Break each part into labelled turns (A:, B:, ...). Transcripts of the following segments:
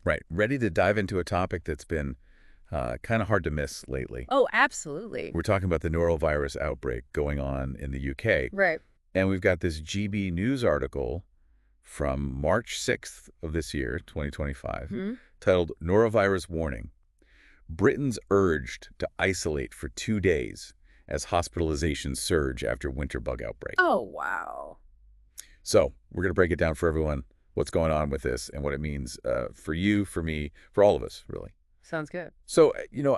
A: Right. Ready to dive into a topic that's been kind of hard to miss lately.
B: Oh, absolutely.
A: We're talking about the norovirus outbreak going on in the UK.
B: Right.
A: And we've got this GB News article from March 6th of this year, 2025,
B: Hmm.
A: titled Norovirus Warning. Britons urged to isolate for 2 days as hospitalizations surge after winter bug outbreak.
B: Oh, wow.
A: So we're going to break it down for everyone, what's going on with this and what it means for you, for me, for all of us, really.
B: Sounds good.
A: So,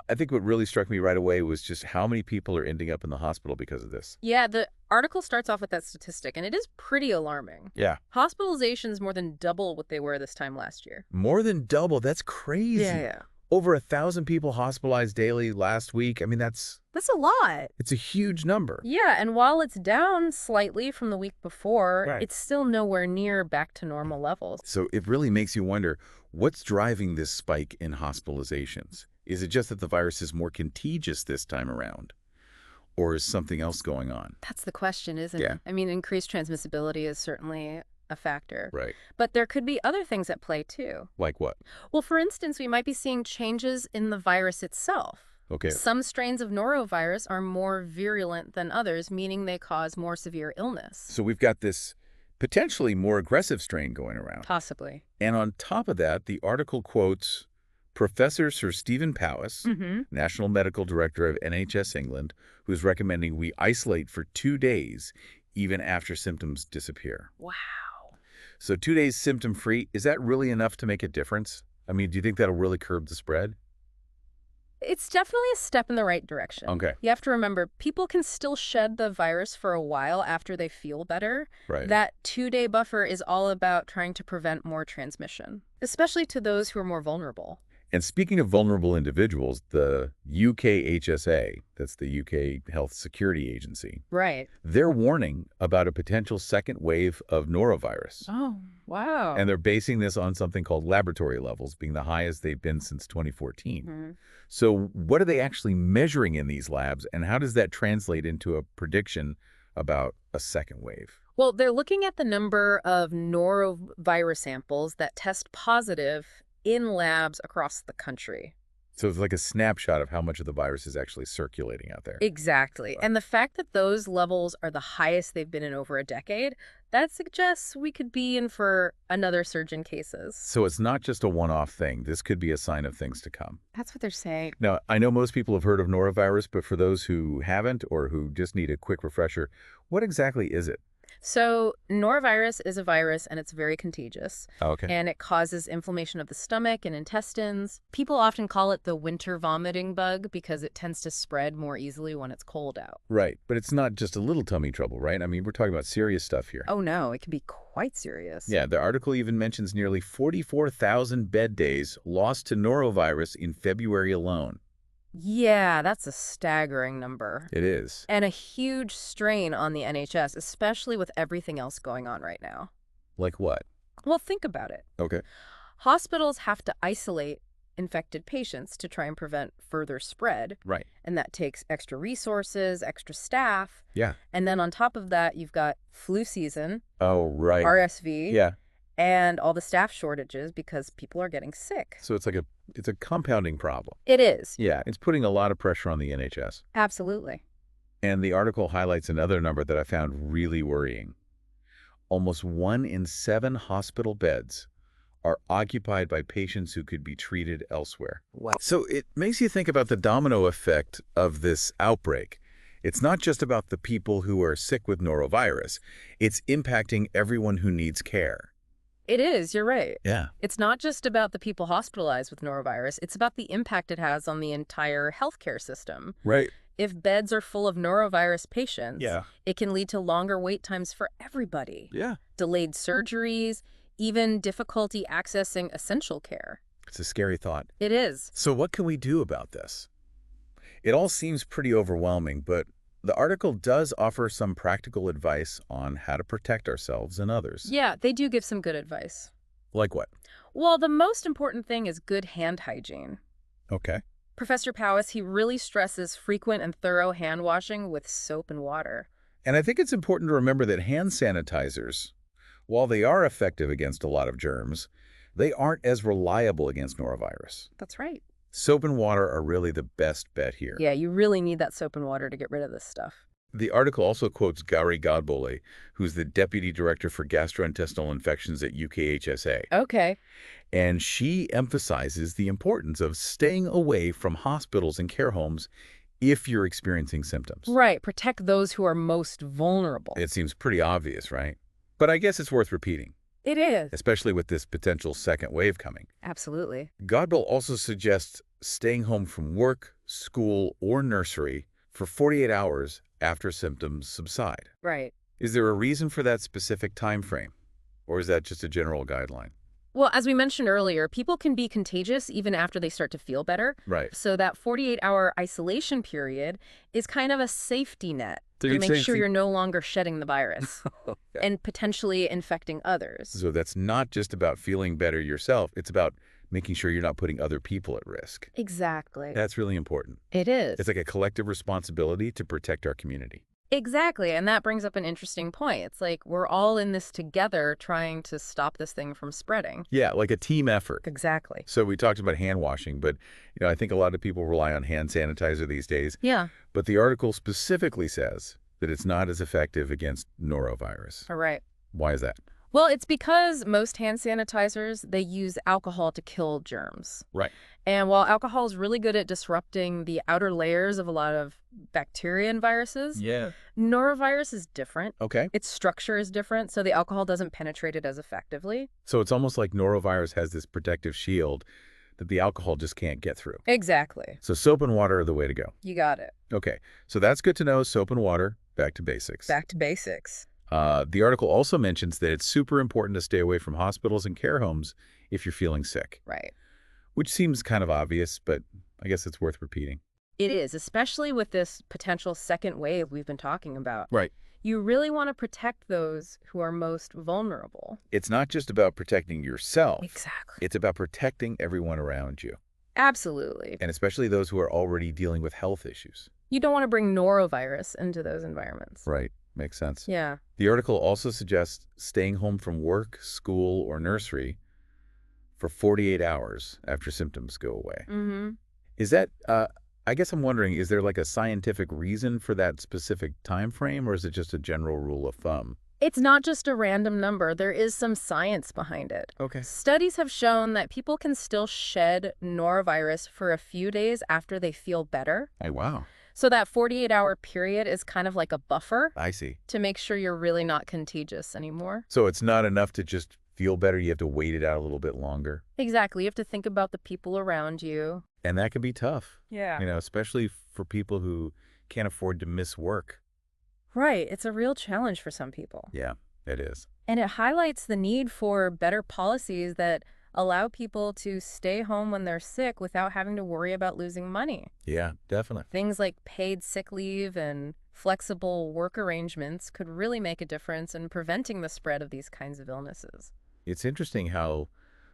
A: I think what really struck me right away was just how many people are ending up in the hospital because of this.
B: Yeah, the article starts off with that statistic, and it is pretty alarming.
A: Yeah.
B: Hospitalizations more than double what they were this time last year.
A: More than double. That's crazy.
B: Yeah.
A: Over 1,000 people hospitalized daily last week. I mean,
B: That's a lot.
A: it's a huge number.
B: Yeah, and while it's down slightly from the week before,
A: Right.
B: it's still nowhere near back to normal levels.
A: So it really makes you wonder, what's driving this spike in hospitalizations? Is it just that the virus is more contagious this time around? Or is something else going on?
B: That's the question, isn't
A: Yeah.
B: it? I mean, increased transmissibility is certainly a factor.
A: Right.
B: But there could be other things at play, too.
A: Like what?
B: Well, for instance, we might be seeing changes in the virus itself.
A: Okay.
B: Some strains of norovirus are more virulent than others, meaning they cause more severe illness.
A: So we've got this potentially more aggressive strain going around.
B: Possibly.
A: And on top of that, the article quotes Professor Sir Stephen Powis,
B: Mm-hmm.
A: National Medical Director of NHS England, who's recommending we isolate for 2 days even after symptoms disappear.
B: Wow.
A: So 2 days symptom-free, is that really enough to make a difference? I mean, do you think that'll really curb the spread?
B: It's definitely a step in the right direction.
A: Okay.
B: You have to remember, people can still shed the virus for a while after they feel better.
A: Right.
B: That 2-day buffer is all about trying to prevent more transmission, especially to those who are more vulnerable.
A: And speaking of vulnerable individuals, the UKHSA, that's the UK Health Security Agency,
B: Right.
A: they're warning about a potential second wave of norovirus.
B: Oh, wow.
A: And they're basing this on something called laboratory levels, being the highest they've been since 2014.
B: Mhm.
A: So what are they actually measuring in these labs, and how does that translate into a prediction about a second wave?
B: Well, they're looking at the number of norovirus samples that test positive in labs across the country.
A: So it's like a snapshot of how much of the virus is actually circulating out there.
B: Exactly.
A: Right.
B: And the fact that those levels are the highest they've been in over a decade, that suggests we could be in for another surge in cases.
A: So it's not just a one-off thing. This could be a sign of things to come.
B: That's what they're saying.
A: Now, I know most people have heard of norovirus, but for those who haven't or who just need a quick refresher, what exactly is it?
B: So norovirus is a virus, and it's very contagious.
A: Okay.
B: And it causes inflammation of the stomach and intestines. People often call it the winter vomiting bug because it tends to spread more easily when it's cold out.
A: Right. But it's not just a little tummy trouble, right? I mean, we're talking about serious stuff here.
B: Oh, no, it can be quite serious.
A: Yeah, the article even mentions nearly 44,000 bed days lost to norovirus in February alone.
B: Yeah, that's a staggering number.
A: It is.
B: And a huge strain on the NHS, especially with everything else going on right now.
A: Like what?
B: Well, think about it.
A: Okay.
B: Hospitals have to isolate infected patients to try and prevent further spread.
A: Right.
B: And that takes extra resources, extra staff.
A: Yeah.
B: And then on top of that, you've got flu season,
A: Oh, right.
B: RSV,
A: Yeah.
B: and all the staff shortages because people are getting sick.
A: So it's a compounding problem.
B: It is.
A: Yeah, it's putting a lot of pressure on the NHS.
B: Absolutely.
A: And the article highlights another number that I found really worrying. Almost 1 in 7 hospital beds are occupied by patients who could be treated elsewhere.
B: Wow.
A: So it makes you think about the domino effect of this outbreak. It's not just about the people who are sick with norovirus. It's impacting everyone who needs care.
B: It is. You're right.
A: Yeah.
B: It's not just about the people hospitalized with norovirus. It's about the impact it has on the entire healthcare system.
A: Right.
B: If beds are full of norovirus patients,
A: Yeah.
B: it can lead to longer wait times for everybody,
A: Yeah.
B: delayed surgeries, even difficulty accessing essential care.
A: It's a scary thought.
B: It is.
A: So what can we do about this? It all seems pretty overwhelming, but the article does offer some practical advice on how to protect ourselves and others.
B: Yeah, they do give some good advice.
A: Like what?
B: Well, the most important thing is good hand hygiene.
A: Okay.
B: Professor Powis, he really stresses frequent and thorough hand washing with soap and water.
A: And I think it's important to remember that hand sanitizers, while they are effective against a lot of germs, they aren't as reliable against norovirus.
B: That's right.
A: Soap and water are really the best bet here.
B: Yeah, you really need that soap and water to get rid of this stuff.
A: The article also quotes Gauri Godbole, who's the Deputy Director for Gastrointestinal Infections at UKHSA.
B: Okay.
A: And she emphasizes the importance of staying away from hospitals and care homes if you're experiencing symptoms.
B: Right. Protect those who are most vulnerable.
A: It seems pretty obvious, right? But I guess it's worth repeating,
B: It is.
A: especially with this potential second wave coming.
B: Absolutely.
A: Godbole also suggests staying home from work, school, or nursery for 48 hours after symptoms subside.
B: Right.
A: Is there a reason for that specific time frame, or is that just a general guideline?
B: Well, as we mentioned earlier, people can be contagious even after they start to feel better.
A: Right.
B: So that 48-hour isolation period is kind of a safety net
A: So
B: to
A: you're
B: make
A: saying
B: sure you're no longer shedding the virus
A: Okay.
B: and potentially infecting others.
A: So that's not just about feeling better yourself. It's about making sure you're not putting other people at risk.
B: Exactly.
A: That's really important.
B: It is.
A: It's like a collective responsibility to protect our community.
B: Exactly. And that brings up an interesting point. It's like we're all in this together trying to stop this thing from spreading.
A: Yeah, like a team effort.
B: Exactly.
A: So we talked about hand washing, but I think a lot of people rely on hand sanitizer these days.
B: Yeah.
A: But the article specifically says that it's not as effective against norovirus.
B: All right.
A: Why is that?
B: Well, it's because most hand sanitizers, they use alcohol to kill germs.
A: Right.
B: And while alcohol is really good at disrupting the outer layers of a lot of bacteria and viruses,
A: Yeah.
B: norovirus is different.
A: Okay.
B: Its structure is different, so the alcohol doesn't penetrate it as effectively.
A: So it's almost like norovirus has this protective shield that the alcohol just can't get through.
B: Exactly.
A: So soap and water are the way to go.
B: You got it.
A: Okay. So that's good to know. Soap and water, back to basics.
B: Back to basics.
A: The article also mentions that it's super important to stay away from hospitals and care homes if you're feeling sick,
B: Right.
A: which seems kind of obvious, but I guess it's worth repeating.
B: It is, especially with this potential second wave we've been talking about.
A: Right.
B: You really want to protect those who are most vulnerable.
A: It's not just about protecting yourself.
B: Exactly.
A: It's about protecting everyone around you,
B: Absolutely.
A: and especially those who are already dealing with health issues.
B: You don't want to bring norovirus into those environments.
A: Right. Makes sense.
B: Yeah.
A: The article also suggests staying home from work, school, or nursery for 48 hours after symptoms go away.
B: Mm-hmm.
A: Is that, I guess I'm wondering, is there like a scientific reason for that specific time frame, or is it just a general rule of thumb?
B: It's not just a random number. There is some science behind it.
A: Okay.
B: Studies have shown that people can still shed norovirus for a few days after they feel better.
A: Hey, wow.
B: So that 48-hour period is kind of like a buffer
A: I see.
B: to make sure you're really not contagious anymore.
A: So it's not enough to just feel better. You have to wait it out a little bit longer.
B: Exactly. You have to think about the people around you.
A: And that can be tough,
B: Yeah.
A: especially for people who can't afford to miss work.
B: Right. It's a real challenge for some people.
A: Yeah, it is.
B: And it highlights the need for better policies that allow people to stay home when they're sick without having to worry about losing money.
A: Yeah, definitely.
B: Things like paid sick leave and flexible work arrangements could really make a difference in preventing the spread of these kinds of illnesses.
A: It's interesting how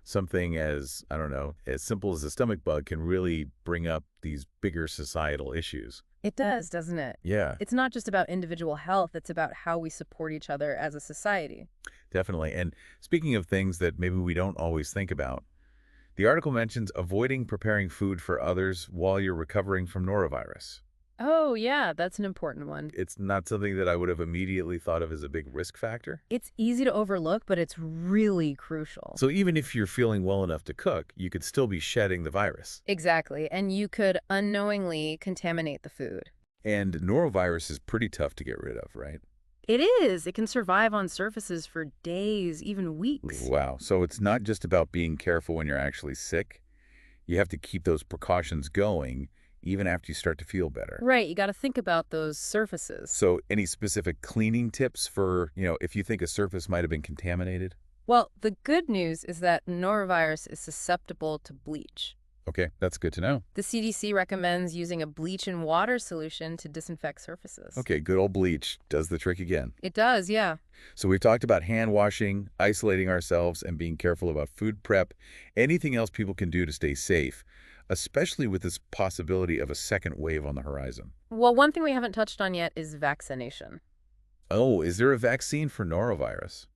A: something as, I don't know, as simple as a stomach bug can really bring up these bigger societal issues.
B: It does, doesn't it?
A: Yeah,
B: It's not just about individual health, it's about how we support each other as a society.
A: definitely. And speaking of things that maybe we don't always think about, the article mentions avoiding preparing food for others while you're recovering from norovirus.
B: Oh, yeah, that's an important one.
A: It's not something that I would have immediately thought of as a big risk factor.
B: It's easy to overlook, but it's really crucial.
A: So even if you're feeling well enough to cook, you could still be shedding the virus.
B: Exactly, and you could unknowingly contaminate the food.
A: And norovirus is pretty tough to get rid of, right?
B: It is. It can survive on surfaces for days, even weeks.
A: Wow. So it's not just about being careful when you're actually sick. You have to keep those precautions going even after you start to feel better.
B: Right, you got to think about those surfaces.
A: So any specific cleaning tips for, if you think a surface might have been contaminated?
B: Well, the good news is that norovirus is susceptible to bleach.
A: Okay, that's good to know.
B: The CDC recommends using a bleach and water solution to disinfect surfaces.
A: Okay, good old bleach does the trick again.
B: It does, yeah.
A: So we've talked about hand washing, isolating ourselves, and being careful about food prep. Anything else people can do to stay safe, especially with this possibility of a second wave on the horizon?
B: Well, one thing we haven't touched on yet is vaccination.
A: Oh, is there a vaccine for norovirus?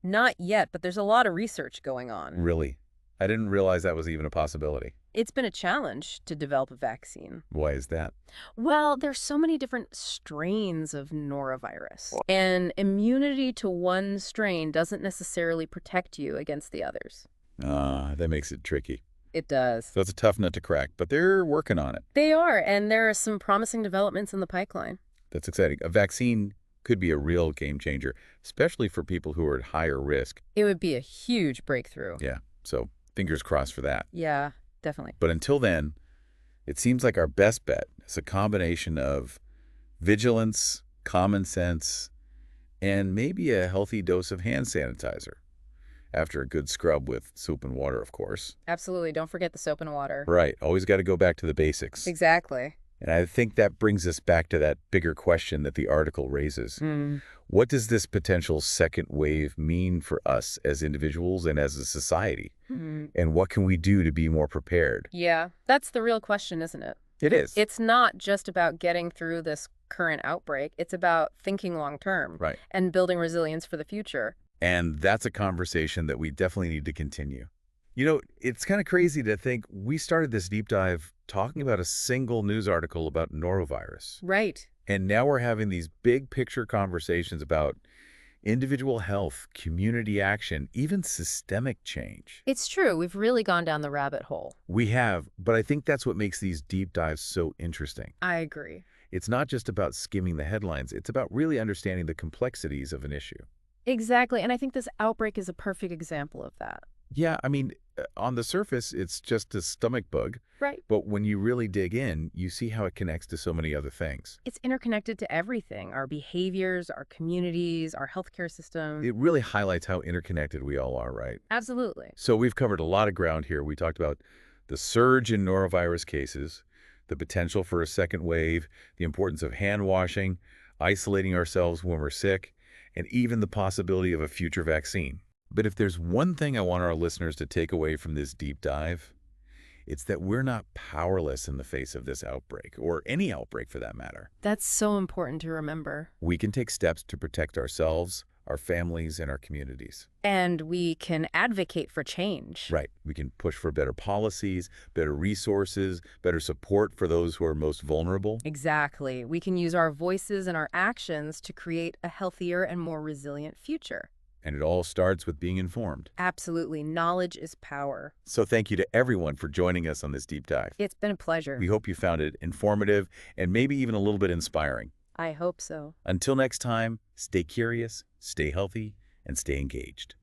B: Not yet, but there's a lot of research going on.
A: Really? I didn't realize that was even a possibility.
B: It's been a challenge to develop a vaccine.
A: Why is that?
B: Well, there's so many different strains of norovirus, and immunity to one strain doesn't necessarily protect you against the others.
A: That makes it tricky.
B: It does.
A: So it's a tough nut to crack, but they're working on it.
B: They are, and there are some promising developments in the pipeline.
A: That's exciting. A vaccine could be a real game changer, especially for people who are at higher risk.
B: It would be a huge breakthrough.
A: Yeah, so fingers crossed for that.
B: Yeah, definitely.
A: But until then, it seems like our best bet is a combination of vigilance, common sense, and maybe a healthy dose of hand sanitizer. After a good scrub with soap and water, of course.
B: Absolutely. Don't forget the soap and water.
A: Right. Always got to go back to the basics.
B: Exactly.
A: And I think that brings us back to that bigger question that the article raises. What does this potential second wave mean for us as individuals and as a society? And what can we do to be more prepared?
B: Yeah, that's the real question, isn't it?
A: It is.
B: It's not just about getting through this current outbreak. It's about thinking long term.
A: Right.
B: And building resilience for the future.
A: And that's a conversation that we definitely need to continue. You know, it's kind of crazy to think we started this deep dive talking about a single news article about norovirus.
B: Right.
A: And now we're having these big picture conversations about individual health, community action, even systemic change.
B: It's true. We've really gone down the rabbit hole.
A: We have, but I think that's what makes these deep dives so interesting.
B: I agree.
A: It's not just about skimming the headlines. It's about really understanding the complexities of an issue.
B: Exactly. And I think this outbreak is a perfect example of that.
A: Yeah, I mean, on the surface, it's just a stomach bug.
B: Right.
A: But when you really dig in, you see how it connects to so many other things.
B: It's interconnected to everything, our behaviors, our communities, our healthcare system.
A: It really highlights how interconnected we all are, right?
B: Absolutely.
A: So we've covered a lot of ground here. We talked about the surge in norovirus cases, the potential for a second wave, the importance of hand washing, isolating ourselves when we're sick, and even the possibility of a future vaccine. But if there's one thing I want our listeners to take away from this deep dive, it's that we're not powerless in the face of this outbreak, or any outbreak for that matter.
B: That's so important to remember.
A: We can take steps to protect ourselves, our families, and our communities.
B: And we can advocate for change.
A: Right. We can push for better policies, better resources, better support for those who are most vulnerable.
B: Exactly. We can use our voices and our actions to create a healthier and more resilient future.
A: And it all starts with being informed.
B: Absolutely. Knowledge is power.
A: So thank you to everyone for joining us on this deep dive.
B: It's been a pleasure.
A: We hope you found it informative and maybe even a little bit inspiring.
B: I hope so.
A: Until next time, stay curious, stay healthy, and stay engaged.